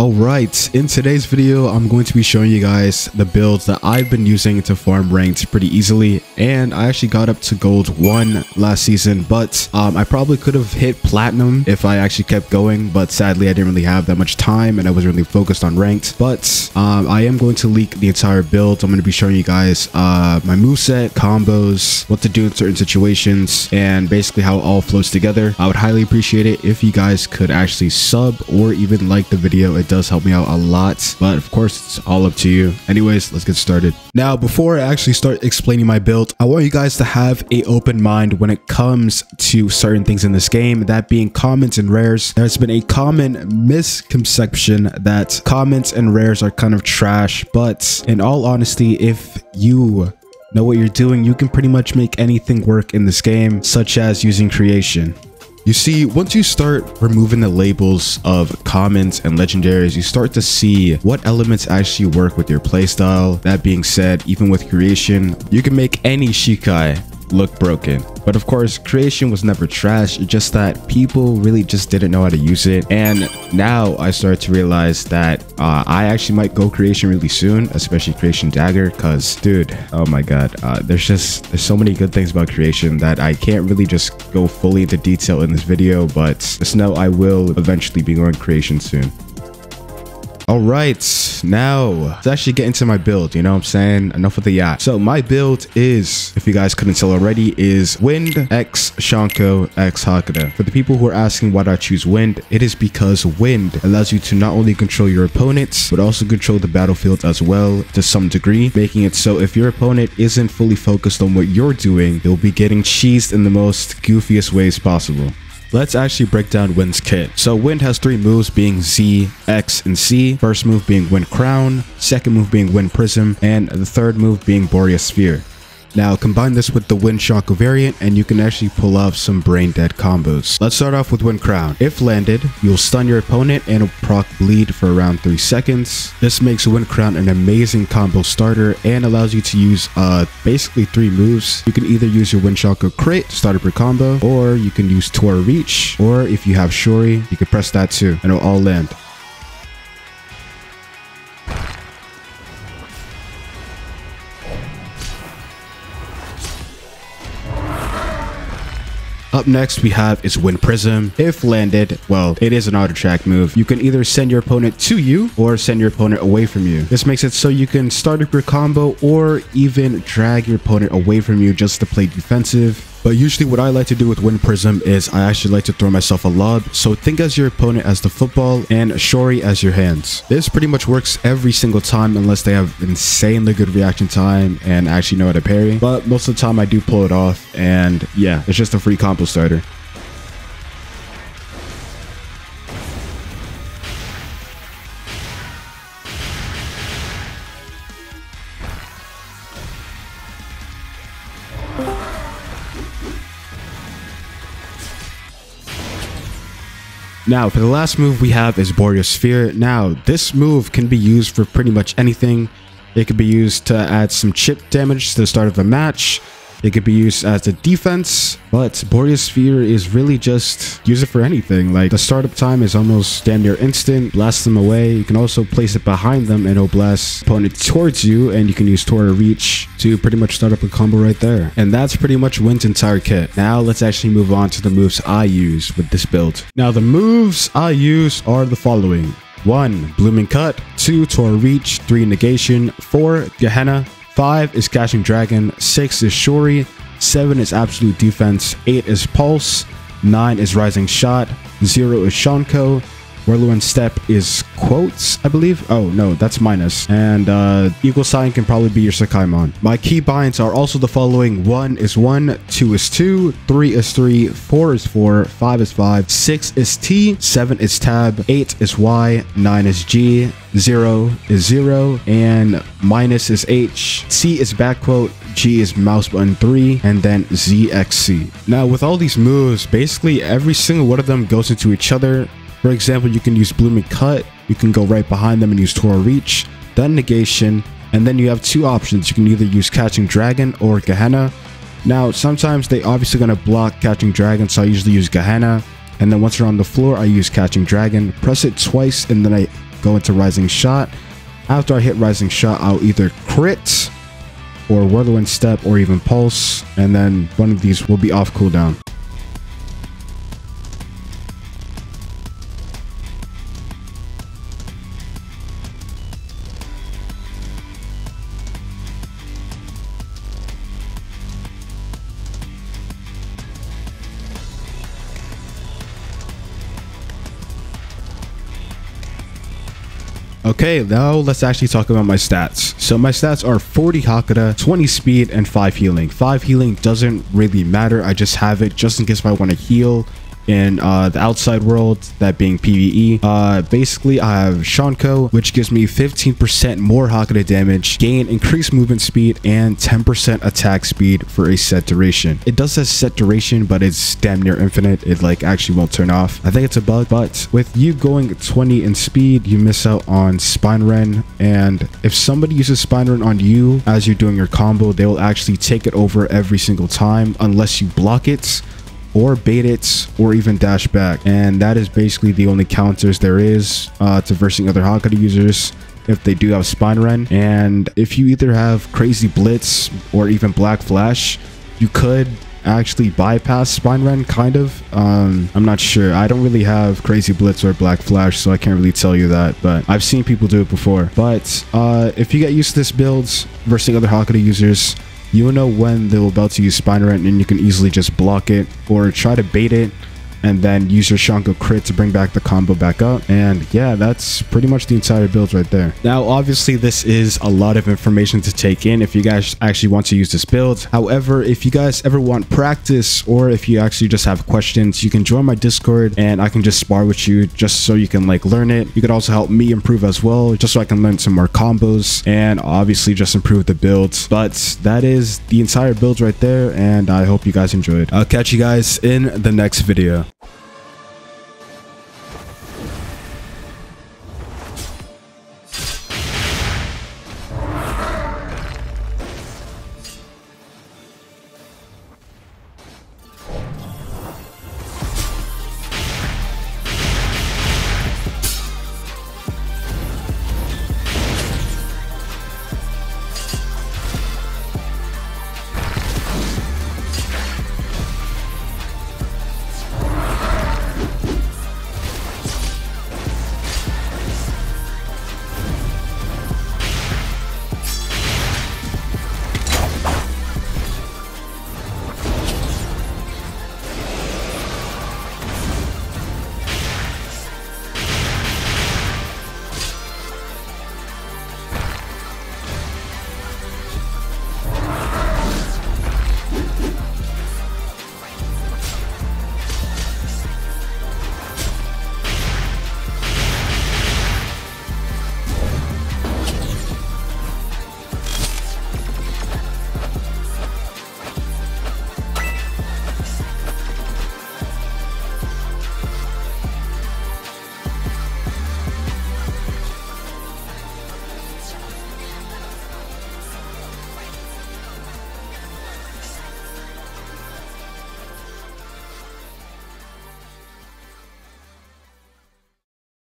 Alright, in today's video, I'm going to be showing you guys the builds that I've been using to farm ranked pretty easily, and I actually got up to gold 1 last season, but I probably could have hit platinum if I actually kept going, but sadly I didn't really have that much time and I wasn't really focused on ranked. But I am going to leak the entire build. I'm going to be showing you guys my moveset, combos, what to do in certain situations, and basically how it all flows together. I would highly appreciate it if you guys could actually sub or even like the video. It does help me out a lot, but of course it's all up to you. Anyways, let's get started. Now, before I actually start explaining my build, I want you guys to have an open mind when it comes to certain things in this game, that being commons and rares. There's been a common misconception that commons and rares are kind of trash, but in all honesty, if you know what you're doing, you can pretty much make anything work in this game, such as using creation. You see, once you start removing the labels of commons and legendaries, you start to see what elements actually work with your playstyle. That being said, even with creation, you can make any Shikai look broken. But of course, creation was never trash, it's just that people really just didn't know how to use it. And now I started to realize that I actually might go creation really soon, especially creation dagger, because dude, oh my god, there's so many good things about creation that I can't really just go fully into detail in this video, but just know I will eventually be going creation soon. Alright, now let's actually get into my build, you know what I'm saying? Enough with the yacht. So my build is, if you guys couldn't tell already, is Wind X Shanko X Hakuda. For the people who are asking why do I choose Wind, it is because Wind allows you to not only control your opponents, but also control the battlefield as well to some degree, making it so if your opponent isn't fully focused on what you're doing, they'll be getting cheesed in the most goofiest ways possible. Let's actually break down Wind's kit. So Wind has 3 moves, being Z, X, and C. First move being Wind Crown, second move being Wind Prism, and the third move being Boreas Sphere. Now combine this with the Wind Shanko variant and you can actually pull off some brain dead combos. Let's start off with Wind Crown. If landed, you'll stun your opponent and it'll proc bleed for around 3 seconds. This makes Wind Crown an amazing combo starter and allows you to use basically 3 moves. You can either use your Wind Shanko crit to start up your combo, or you can use Tora Reach, or if you have Shuri, you can press that too and it'll all land. Up next, we have is Wind Prism. If landed, well, it is an auto track move. You can either send your opponent to you or send your opponent away from you. This makes it so you can start up your combo or even drag your opponent away from you just to play defensive. But usually what I like to do with Wind Prism is I actually like to throw myself a lob. So think as your opponent as the football and Shuri as your hands. This pretty much works every single time unless they have insanely good reaction time and actually know how to parry. But most of the time I do pull it off, and yeah, it's just a free combo starter. Now, for the last move we have is Boreas Sphere. Now, this move can be used for pretty much anything. It could be used to add some chip damage to the start of a match. It could be used as a defense, but Boreas Sphere is really just use it for anything. Like, the startup time is almost damn near instant. Blast them away. You can also place it behind them and it'll blast opponent towards you, and you can use Tora Reach to pretty much start up a combo right there. And that's pretty much Wind's entire kit. Now let's actually move on to the moves I use with this build. Now the moves I use are the following: 1. Blooming Cut, 2. Tora Reach, 3. Negation, 4. Gehenna, 5 is Catching Dragon, 6 is Shuri, 7 is Absolute Defense, 8 is Pulse, 9 is Rising Shot, 0 is Shanko, Whirlwind Step is quotes, I believe. Oh no, that's minus. And equal sign can probably be your Sakaimon. My key binds are also the following: 1 is 1, 2 is 2, 3 is 3, 4 is 4, 5 is 5, 6 is T, 7 is Tab, 8 is Y, 9 is G, 0 is 0, and minus is H, C is back quote, G is mouse button 3, and then ZXC. Now with all these moves, basically every single one of them goes into each other. For example, you can use Blooming Cut, you can go right behind them and use Tora Reach, then Negation, and then you have 2 options. You can either use Catching Dragon or Gehenna. Now, sometimes they obviously going to block Catching Dragon, so I usually use Gehenna. And then once you're on the floor, I use Catching Dragon, press it twice, and then I go into Rising Shot. After I hit Rising Shot, I'll either crit or Whirlwind Step or even Pulse, and then one of these will be off cooldown. Okay, now let's actually talk about my stats. So my stats are 40 Hakuda, 20 speed, and 5 healing. 5 healing doesn't really matter. I just have it just in case if I want to heal in the outside world, that being PvE. Basically, I have Shanko, which gives me 15% more Hakuda damage, gain increased movement speed, and 10% attack speed for a set duration. It does have set duration, but it's damn near infinite. It like actually won't turn off. I think it's a bug, but with you going 20 in speed, you miss out on Spine Rend, and if somebody uses Spine Rend on you as you're doing your combo, they will actually take it over every single time unless you block it or bait it or even dash back. And that is basically the only counters there is to versing other Hakuda users if they do have Spine Rend. And if you either have Crazy Blitz or even Black Flash, you could actually bypass Spine Rend, kind of. I'm not sure. I don't really have Crazy Blitz or Black Flash, so I can't really tell you that, but I've seen people do it before. But if you get used to this build versing other Hakuda users, you will know when they're about to use Spine Rend, and you can easily just block it or try to bait it and then use your Shanko crit to bring back the combo back up. And yeah, that's pretty much the entire build right there. Now, obviously, this is a lot of information to take in if you guys actually want to use this build. However, if you guys ever want practice, or if you actually just have questions, you can join my Discord and I can just spar with you just so you can like learn it. You could also help me improve as well, just so I can learn some more combos and obviously just improve the build. But that is the entire build right there, and I hope you guys enjoyed. I'll catch you guys in the next video.